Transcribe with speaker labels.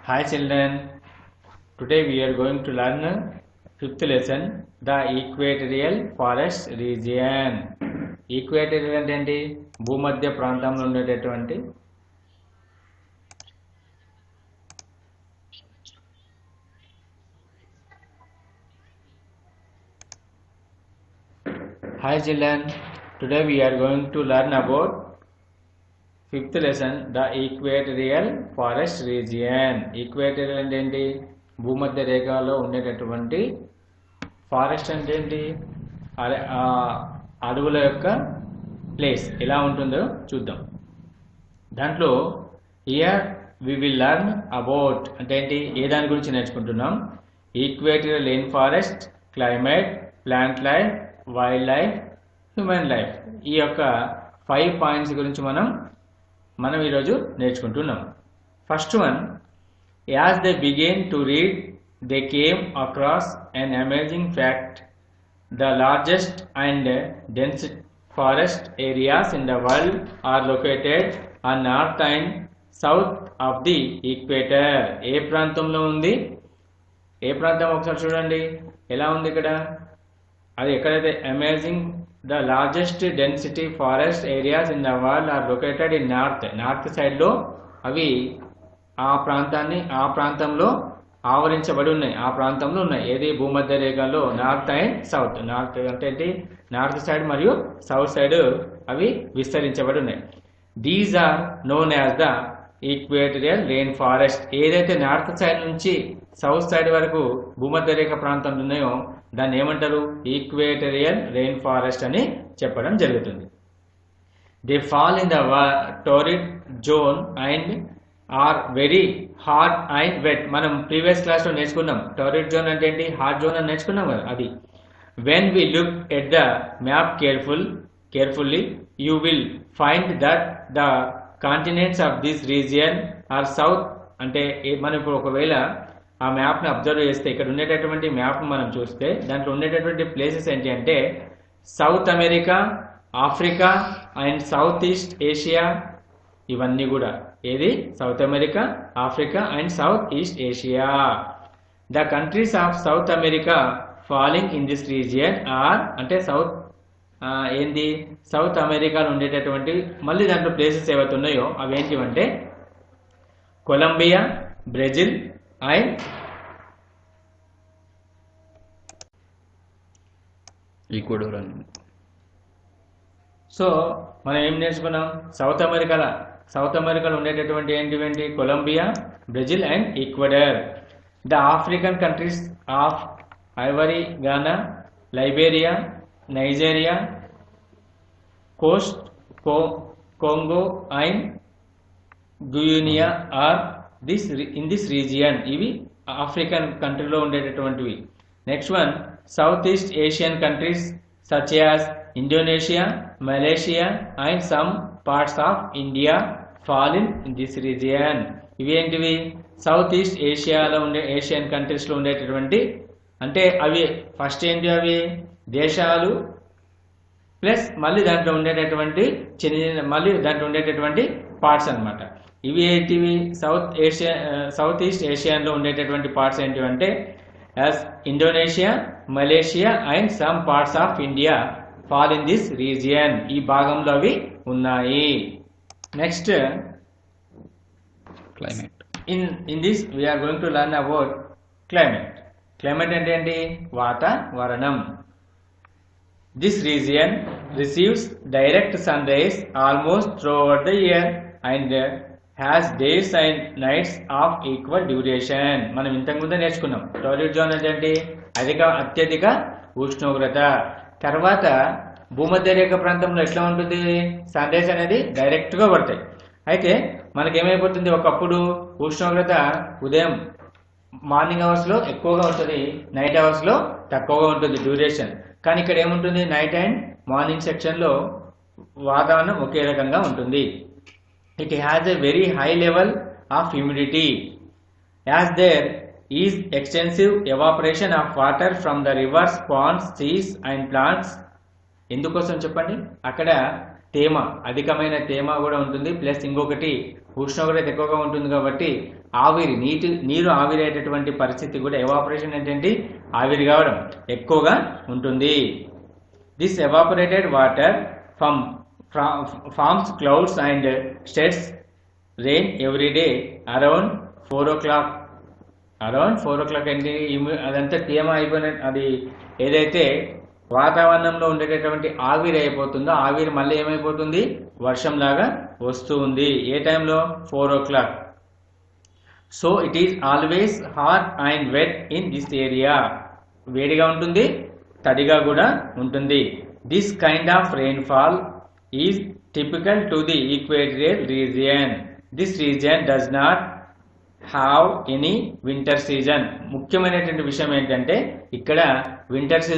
Speaker 1: Hi children, today we are going to learn fifth lesson, the equatorial forest region. Equatorial అంటే ఏంటి? భూమధ్య ప్రాంతంలో ఉండేటటువంటి Hi children, today we are going to learn about fifth lesson, the equatorial forest region. Equatorial అంటే ఏంటి? భూమధ్య రేఖలో ఉండేటటువంటి forest అంటే ఏంటి? అడవుల యొక్క ప్లేస్ ఎలా ఉంటుందో చూద్దాం. దాంట్లో here we will learn about అంటే ఏంటి? ఏ దాని గురించి నేర్చుకుంటున్నాం? Equatorial rain forest, climate, plant life, wild life, human life. ఈ యొక్క 5 పాయింట్స్ గురించి మనం ఈరోజు నేర్చుకుంటున్నాం. First one, as they begin to read they came across an amazing fact. The largest and dense forest areas in the world are located on north and south of the equator. ఏ ప్రాంతంలో ఉంది? ఏ ప్రాంతం ఒకసారి చూడండి ఎలా ఉంది ఇక్కడ. అది ఎక్కడైతే amazing the largest density forest areas in the world are located in north side లో అవి ఆ ప్రాంతంలో ఆవరించబడి ఉన్నాయి. ఆ ప్రాంతంలో ఉన్నాయి. ఏది? భూమధ్య రేఖలో నార్త్ అండ్ సౌత్. నార్త్ అంటే ఏంటి? నార్త్ సైడ్ మరియు సౌత్ సైడ్ అవి విస్తరించబడి ఉన్నాయి. These are known as the equatorial rain forest. ఏదైతే నార్త్ సైడ్ నుంచి సౌత్ సైడ్ వరకు భూమధ్య రేఖ ప్రాంతంలో ఉన్నాయో దాన్ని ఏమంటారు? ఈక్వేటోరియల్ రెయిన్ ఫారెస్ట్ అని చెప్పడం జరుగుతుంది. They fall in the torrid zone and are very hot and wet. మనం ప్రీవియస్ క్లాస్ లో నేర్చుకున్నాం. టోరిడ్ జోన్ అంటే ఏంటి? హాట్ జోన్ అని నేర్చుకున్నాం కదా. అది when we look at the map carefully you will find that the continents of this region are south. అంటే మనం ఇప్పుడు ఒకవేళ ఆ మ్యాప్ని అబ్జర్వ్ చేస్తే ఇక్కడ ఉండేటటువంటి మ్యాప్ను మనం చూస్తే దాంట్లో ఉండేటటువంటి ప్లేసెస్ ఏంటి అంటే South America, Africa and South East Asia. ఇవన్నీ కూడా ఏది? South America, Africa and South East Asia. The countries of South America falling in this region are అంటే ఏంది? సౌత్ అమెరికాలో ఉండేటటువంటి మళ్ళీ దాంట్లో ప్లేసెస్ ఏవైతే ఉన్నాయో అవి ఏంటివంటే Colombia, Brazil and Ecuador. So మనం ఏం నేర్చుకున్నాం? సౌత్ అమెరికాలో ఉండేటటువంటి ఏంటివేంటి? Colombia, Brazil and Ecuador. The African countries of Ivory, Ghana, Liberia, Nigeria, Coast, Congo and Guinea are in this region. ఇవి ఆఫ్రికన్ కంట్రీలో ఉండేటటువంటివి. Next one, south east Asian countries such as Indonesia, Malaysia and some parts of India fall in this region. ఇవి ఏంటివి? South east ఏషియాలో ఉండే Asian కంట్రీస్లో ఉండేటటువంటి అంటే అవి ఫస్ట్ ఏంటి? అవి దేశాలు ప్లస్ మళ్ళీ దాంట్లో ఉండేటటువంటి మళ్ళీ దాంట్లో ఉండేటటువంటి పార్ట్స్ అన్నమాట. ఇవి ఏంటివి? సౌత్ ఈస్ట్ ఏషియాలో ఉండేటటువంటి పార్ట్స్ ఏంటివంటే as Indonesia, Malaysia and some parts of India fall in this region. ఈ భాగంలో అవి ఉన్నాయి. Next climate. In this we are going to learn about climate. Climate అంటే ఏంటి? వాతావరణం. This region receives direct sun rays almost throughout the year and has days and nights of equal duration. మనం ఇంతకుముందే నేర్చుకున్నాం. టోరిడ్ జోన్ అంటే ఏంటి? అత్యధిక ఉష్ణోగ్రత. తర్వాత భూమధ్య రేఖ ప్రాంతంలో ఎట్లా ఉంటుంది? సన్ రేస్ అనేది డైరెక్ట్ గా పడతాయి. అయితే మనకేమైపోతుంది? ఒకప్పుడు ఉష్ణోగ్రత ఉదయం మార్నింగ్ అవర్స్ లో ఎక్కువగా ఉంటుంది, నైట్ అవర్స్ లో తక్కువగా ఉంటుంది డ్యూరేషన్. కానీ ఇక్కడ ఏముంటుంది? నైట్ అండ్ మార్నింగ్ సెక్షన్ లో వాతావరణం ఒకే రకంగా ఉంటుంది. It has a very high level of humidity as there is extensive evaporation of water from the rivers, ponds, seas and plants. ఎందుకోసం చెప్పండి? అక్కడ తేమ, అధికమైన తేమ కూడా ఉంటుంది. ప్లస్ ఇంకొకటి ఉష్ణోగ్రత ఎక్కువగా ఉంటుంది కాబట్టి ఆవిరి నీరు ఆవిరయ్యేటటువంటి పరిస్థితి కూడా ఎవాపరేషన్ ఏంటంటే ఆవిరి కావడం ఎక్కువగా ఉంటుంది. This evaporated water forms clouds and starts rain every day around 4 o'clock. Around 4 o'clock ఏంటి అదంతా తేమ అయిపోయిన అది ఏదైతే వాతావరణంలో ఉండేటటువంటి ఆవిరి అయిపోతుందో ఆవిరి మళ్ళీ ఏమైపోతుంది వర్షంలాగా వస్తూ ఉంది. ఏ టైంలో 4 o'clock. So it is always hot and wet in this area. వేడిగా ఉంటుంది, తడిగా కూడా ఉంటుంది. This kind of rainfall is typical to the equatorial region. This region does not have any winter season. ముఖ్యమైనటువంటి విషయం ఏంటంటే ఇక్కడ వింటర్ సీజన్